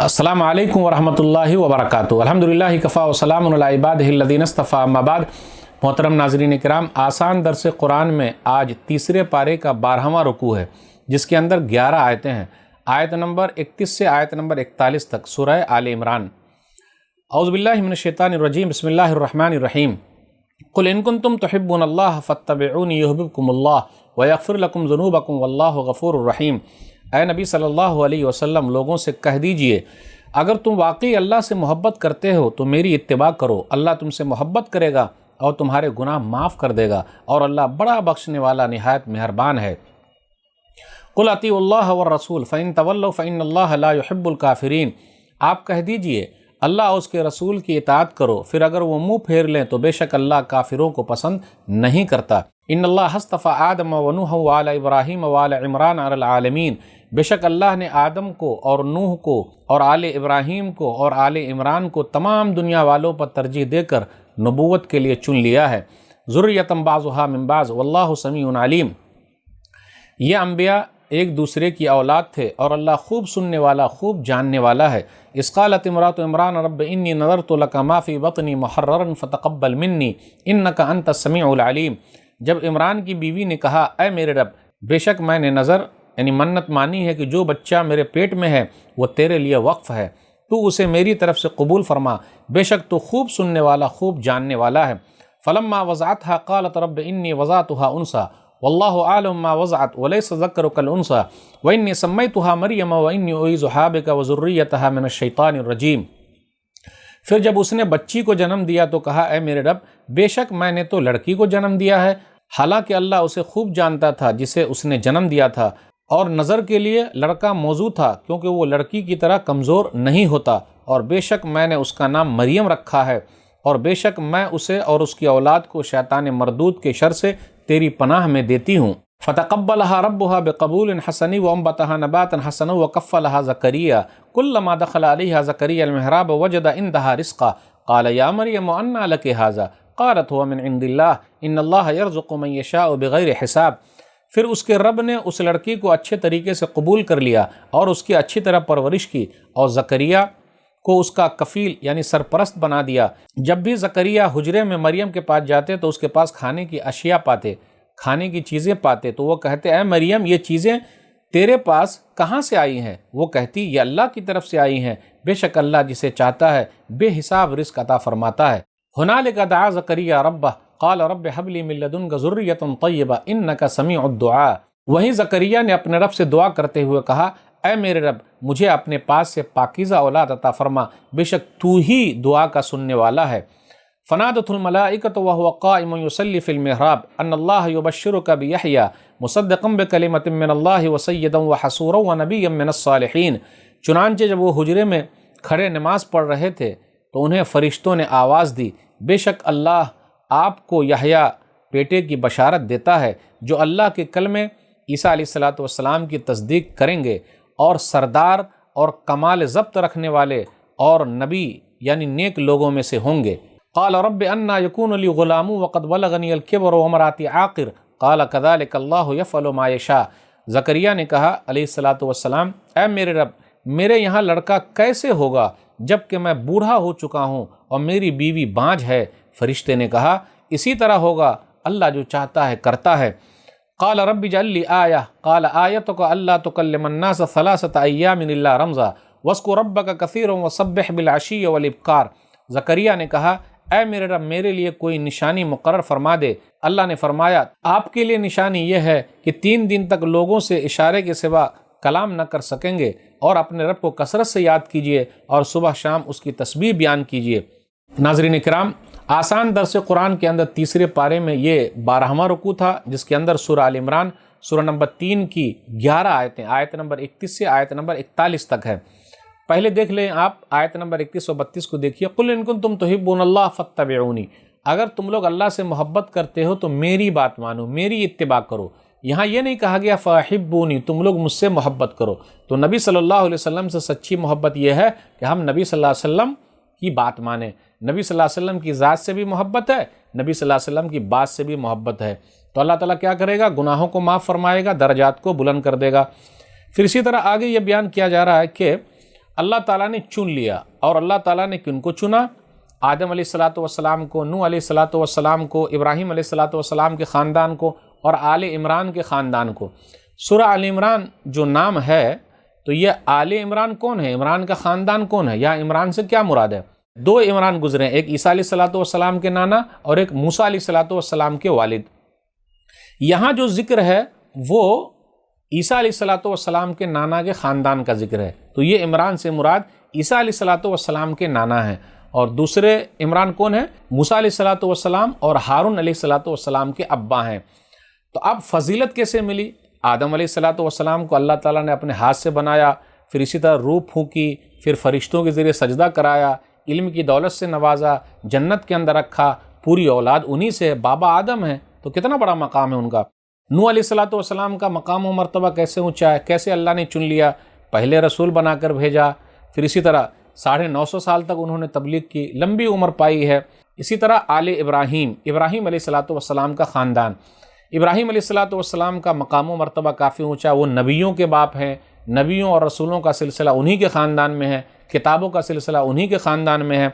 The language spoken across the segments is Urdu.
السلام علیکم ورحمۃ اللہ وبرکاتہ۔ الحمدللہ کفا وسلام علی عبادہ الذین اصطفیٰ، اما بعد۔ محترم ناظرین کرام، آسان درس قرآن میں آج تیسرے پارے کا 12واں رکوع ہے، جس کے اندر 11 آیتیں ہیں۔ آیت نمبر 31 سے آیت نمبر 41 تک سورہ آل عمران۔ اعوذ باللہ من الشیطان الرجیم، بسم اللہ الرحمن الرحیم۔ قل ان کنتم تحبون اللہ فاتبعونی یحببکم اللہ ویغفر لکم ذنوبکم واللہ غفور الرحیم۔ اے نبی صلی اللہ علیہ وسلم، لوگوں سے کہہ دیجئے اگر تم واقعی اللہ سے محبت کرتے ہو تو میری اتباع کرو، اللہ تم سے محبت کرے گا اور تمہارے گناہ معاف کر دے گا، اور اللہ بڑا بخشنے والا نہایت مہربان ہے۔ قل اطیعوا اللہ والرسول فإن تولوا فإن اللہ لا يحب الکافرین۔ آپ کہہ دیجئے اللہ اور اس کے رسول کی اطاعت کرو، پھر اگر وہ منہ پھیر لیں تو بے شک اللہ کافروں کو پسند نہیں کرتا۔ ان اللہ اصطفیٰ آدم ونوح وآل ابراہیم وآل عمران علی العالمین۔ بے شک اللہ نے آدم کو اور نوح کو اور آل ابراہیم کو اور آل عمران کو تمام دنیا والوں پر ترجیح دے کر نبوت کے لیے چن لیا ہے۔ ذریۃ بعضھا من بعض واللہ سمیع علیم۔ یہ انبیاء ایک دوسرے کی اولاد تھے اور اللہ خوب سننے والا، خوب جاننے والا ہے۔ اذ قالت امرأۃ عمران رب انی نذرت لک ما فی بطنی محررا فتقبل منی انک انت السمیع العلیم۔ جب عمران کی بیوی نے کہا اے میرے رب، بے شک میں نے نظر یعنی منت مانی ہے کہ جو بچہ میرے پیٹ میں ہے وہ تیرے لیے وقف ہے، تو اسے میری طرف سے قبول فرما، بے شک تو خوب سننے والا، خوب جاننے والا ہے۔ فلما وضعتها قالت رب انی وضعتها انثى واللہ اعلم ما وضعت وليس الذکر كالانثى وانی سمیتها مریم وانی اعیذها بک وذریتها من الشیطان الرجیم۔ پھر جب اس نے بچی کو جنم دیا تو کہا اے میرے رب، بے شک میں نے تو لڑکی کو جنم دیا ہے، حالانکہ اللہ اسے خوب جانتا تھا جسے اس نے جنم دیا تھا، اور نظر کے لیے لڑکا موضوع تھا کیونکہ وہ لڑکی کی طرح کمزور نہیں ہوتا، اور بے شک میں نے اس کا نام مریم رکھا ہے، اور بے شک میں اسے اور اس کی اولاد کو شیطان مردود کے شر سے تیری پناہ میں دیتی ہوں۔ فتقبلها ربها بقبول حسن وانبتها نباتا حسنا وكفلها زكريا كلما دخل عليها زكريا المحراب وجد عندها رزقا قال يا مريم أنى لك هذا قالت هو من عند الله ان الله يرزق من يشاء بغیر حساب۔ پھر اس کے رب نے اس لڑکی کو اچھے طریقے سے قبول کر لیا اور اس کی اچھی طرح پرورش کی، اور زکریا کو اس کا کفیل یعنی سرپرست بنا دیا۔ جب بھی زکریا حجرے میں مریم کے پاس جاتے تو اس کے پاس کھانے کی اشیاء پاتے، کھانے کی چیزیں پاتے، تو وہ کہتے اے مریم، یہ چیزیں تیرے پاس کہاں سے آئی ہیں؟ وہ کہتی یہ اللہ کی طرف سے آئی ہیں، بے شک اللہ جسے چاہتا ہے بے حساب رزق عطا فرماتا ہے۔ ہنالک دعا زکریا ربہ قال رب هب لي من لدنك ذرية طيبة انك سميع الدعاء۔ وہیں زکریا نے اپنے رب سے دعا کرتے ہوئے کہا اے میرے رب، مجھے اپنے پاس سے پاکیزہ اولاد عطا فرما، بے شک تو ہی دعا کا سننے والا ہے۔ فنادته الملائکۃ وهو قائم يصلي في المحراب ان الله يبشرك بيحيى مصدقا بكلمة من الله وسيدا وحصورا ونبيا من الصالحین۔ چنانچہ جب وہ حجرے میں کھڑے نماز پڑھ رہے تھے تو انہیں فرشتوں نے آواز دی، بے شک اللہ آپ کو یحییٰ بیٹے کی بشارت دیتا ہے جو اللہ کے کلمے عیسیٰ علیہ السلام کی تصدیق کریں گے، اور سردار اور کمال ضبط رکھنے والے اور نبی یعنی نیک لوگوں میں سے ہوں گے۔ قال رب انا یکون لی غلام وقد بلغنی الکبر وامراتی عاقر قال کذلک اللہ یفعل ما یشاء۔ زکریا نے کہا علیہ السلام، اے میرے رب، میرے یہاں لڑکا کیسے ہوگا جب کہ میں بوڑھا ہو چکا ہوں اور میری بیوی بانجھ ہے؟ فرشتے نے کہا اسی طرح ہوگا، اللہ جو چاہتا ہے کرتا ہے۔ قال رب اجعل لی آیہ قال آیتک الا تکلم الناس ثلاثة ایام الا رمزا واذکر ربک کثیرا وسبح بالعشی والابکار۔ زکریا نے کہا اے میرے رب، میرے لیے کوئی نشانی مقرر فرما دے۔ اللہ نے فرمایا آپ کے لیے نشانی یہ ہے کہ 3 دن تک لوگوں سے اشارے کے سوا کلام نہ کر سکیں گے، اور اپنے رب کو کثرت سے یاد کیجئے اور صبح شام اس کی تسبیح بیان کیجئے۔ ناظرین کرام، آسان درس قرآن کے اندر تیسرے پارے میں یہ 12واں رکوع تھا، جس کے اندر سورہ آل عمران سورہ نمبر 3 کی 11 آیتیں آیت نمبر 31 سے آیت نمبر 41 تک ہے۔ پہلے دیکھ لیں آپ آیت نمبر 31 و 32 کو دیکھیے۔ قل ان کنتم تحبون اللہ فاتبعونی۔ اگر تم لوگ اللہ سے محبت کرتے ہو تو میری بات مانو، میری اتباع کرو۔ یہاں یہ نہیں کہا گیا فاحبونی، تم لوگ مجھ سے محبت کرو۔ تو نبی صلی اللہ علیہ وسلم سے سچی محبت یہ ہے کہ ہم نبی صلی اللہ علیہ وسلم کی بات مانیں۔ نبی صلی اللہ علیہ وسلم کی ذات سے بھی محبت ہے، نبی صلی اللہ علیہ وسلم کی بات سے بھی محبت ہے، تو اللہ تعالیٰ کیا کرے گا؟ گناہوں کو معاف فرمائے گا، درجات کو بلند کر دے گا۔ پھر اسی طرح آگے یہ بیان کیا جا رہا ہے کہ اللہ تعالیٰ نے چن لیا، اور اللہ تعالیٰ نے کن کو چنا؟ آدم علیہ الصلاۃ والسلام کو، نوح علیہ الصلاۃ والسلام کو، ابراہیم علیہ الصلاۃ والسلام کے خاندان کو، اور آل عمران کے خاندان کو۔ سورہ آل عمران جو نام ہے، تو یہ آل عمران کون ہے؟ عمران کا خاندان کون ہے؟ یا عمران سے کیا مراد ہے؟ دو عمران گزرے، ایک عیسیٰ علیہ الصلاۃ والسلام کے نانا اور ایک موسیٰ علیہ الصلاۃ والسلام کے والد۔ یہاں جو ذکر ہے وہ عیسیٰ علیہ الصلاۃ والسلام کے نانا کے خاندان کا ذکر ہے، تو یہ عمران سے مراد عیسیٰ علیہ الصلاۃ والسلام کے نانا ہیں، اور دوسرے عمران کون ہیں؟ موسیٰ علیہ الصلاۃ والسلام اور ہارون علیہ الصلاۃ والسلام کے ابا ہیں۔ تو اب فضیلت کیسے ملی؟ آدم علیہ الصلاۃ والسلام کو اللہ تعالیٰ نے اپنے ہاتھ سے بنایا، پھر اسی طرح روح پھونکی، پھر فرشتوں کے ذریعے سجدہ کرایا، علم کی دولت سے نوازا، جنت کے اندر رکھا، پوری اولاد انہی سے، بابا آدم ہیں، تو کتنا بڑا مقام ہے ان کا۔ نوح علیہ الصلاۃ والسلام کا مقام و مرتبہ کیسے اونچا ہے، کیسے اللہ نے چن لیا، پہلے رسول بنا کر بھیجا، پھر اسی طرح 950 سال تک انہوں نے تبلیغ کی، لمبی عمر پائی ہے۔ اسی طرح آل ابراہیم، ابراہیم علیہ الصلاۃ والسلام کا خاندان، ابراہیم علیہ الصلاۃ والسلام کا مقام و مرتبہ کافی اونچا، وہ نبیوں کے باپ ہیں، نبیوں اور رسولوں کا سلسلہ انہی کے خاندان میں ہے، کتابوں کا سلسلہ انہی کے خاندان میں ہے۔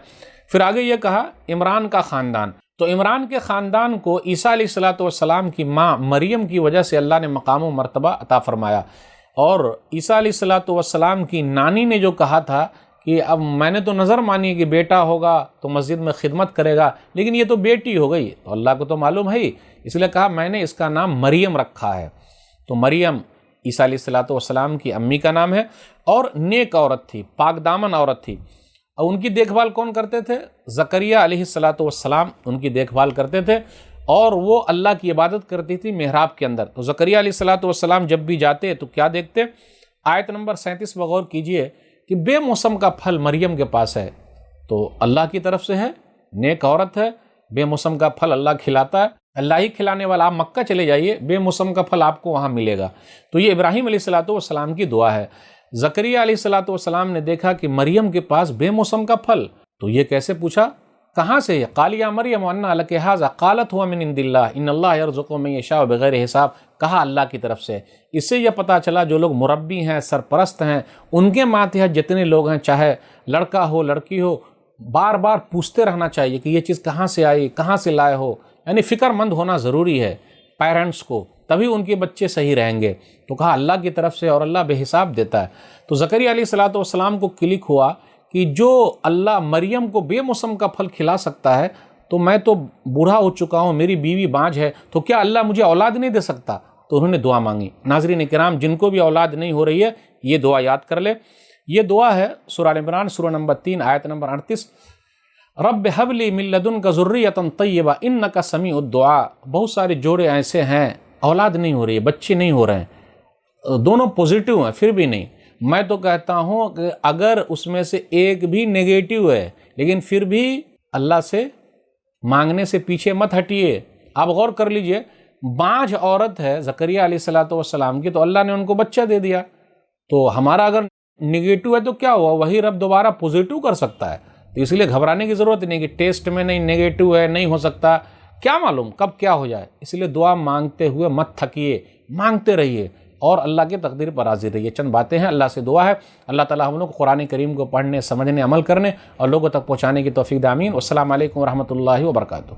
پھر آگے یہ کہا عمران کا خاندان، تو عمران کے خاندان کو عیسیٰ علیہ الصلاۃ والسلام کی ماں مریم کی وجہ سے اللہ نے مقام و مرتبہ عطا فرمایا، اور عیسیٰ علیہ الصلاۃ والسلام کی نانی نے جو کہا تھا کہ اب میں نے تو نظر مانی کہ بیٹا ہوگا تو مسجد میں خدمت کرے گا، لیکن یہ تو بیٹی ہو گئی، تو اللہ کو تو معلوم ہے ہی، اس لیے کہا میں نے اس کا نام مریم رکھا ہے۔ تو مریم عیسیٰ علیہ الصلاۃ والسلام کی امی کا نام ہے، اور نیک عورت تھی، پاک دامن عورت تھی، اور ان کی دیکھ بھال کون کرتے تھے؟ زکریہ علیہ الصلاۃ والسلام ان کی دیکھ بھال کرتے تھے، اور وہ اللہ کی عبادت کرتی تھی محراب کے اندر۔ تو زکریہ علیہ الصلاۃ والسلام جب بھی جاتے تو کیا دیکھتے؟ آیت نمبر 37 پر غور کیجئے کہ بے موسم کا پھل مریم کے پاس ہے، تو اللہ کی طرف سے ہے، نیک عورت ہے، بے موسم کا پھل اللہ کھلاتا ہے، اللہ ہی کھلانے والا۔ آپ مکہ چلے جائیے، بے موسم کا پھل آپ کو وہاں ملے گا۔ تو یہ ابراہیم علیہ الصلاۃ والسلام کی دعا ہے۔ زکریہ علیہ الصلاۃ والسلام نے دیکھا کہ مریم کے پاس بے موسم کا پھل، تو یہ کیسے پوچھا؟ کہاں سے ہے؟ قال یا مریم انا لک ھذا قالت هو من عند اللہ ان اللہ یرزق من یشاء بغیر حساب، کہا اللہ کی طرف سے۔ اس سے یہ پتہ چلا جو لوگ مربی ہیں، سرپرست ہیں، ان کے ماتحت جتنے لوگ ہیں، چاہے لڑکا ہو لڑکی ہو، بار بار پوچھتے رہنا چاہیے کہ یہ چیز کہاں سے آئی، کہاں سے لائے ہو، یعنی فکر مند ہونا ضروری ہے پیرنٹس کو، تبھی ان کے بچے صحیح رہیں گے۔ تو کہا اللہ کی طرف سے، اور اللہ بے حساب دیتا ہے۔ تو زکریہ علیہ الصلاۃ والسلام کو کلک ہوا کہ جو اللہ مریم کو بے موسم کا پھل کھلا سکتا ہے، تو میں تو بوڑھا ہو چکا ہوں، میری بیوی بانجھ ہے، تو کیا اللہ مجھے اولاد نہیں دے سکتا؟ تو انہوں نے دعا مانگی۔ ناظرین کرام، جن کو بھی اولاد نہیں ہو رہی ہے یہ دعا یاد کر لے۔ یہ دعا ہے سورہ آل عمران، سورہ نمبر 3 آیت نمبر 38، رب ہب لی من لدنک ذریۃ طیبہ انک سمیع الدعاء۔ بہت سارے جوڑے ایسے ہیں اولاد نہیں ہو رہی ہے، بچے نہیں ہو رہے ہیں، دونوں پوزیٹیو ہیں پھر بھی نہیں۔ میں تو کہتا ہوں کہ اگر اس میں سے ایک بھی نیگیٹو ہے، لیکن پھر بھی اللہ سے مانگنے سے پیچھے مت ہٹیے۔ آپ غور کر لیجئے، بانجھ عورت ہے زکریہ علیہ الصلاۃ والسلام کی، تو اللہ نے ان کو بچہ دے دیا۔ تو ہمارا اگر نیگیٹو ہے تو کیا ہوا؟ وہی رب دوبارہ پوزیٹو کر سکتا ہے، تو اس لیے گھبرانے کی ضرورت نہیں کہ ٹیسٹ میں نہیں نیگیٹو ہے، نہیں ہو سکتا، کیا معلوم کب کیا ہو جائے۔ اس لیے دعا مانگتے ہوئے مت تھکیے، مانگتے رہیے اور اللہ کی تقدیر پر راضی رہیے۔ چند باتیں ہیں، اللہ سے دعا ہے اللہ تعالیٰ ہم لوگ کو قرآن کریم کو پڑھنے، سمجھنے، عمل کرنے اور لوگوں تک پہنچانے کی توفیق دے، آمین۔ والسلام علیکم ورحمۃ اللہ وبرکاتہ۔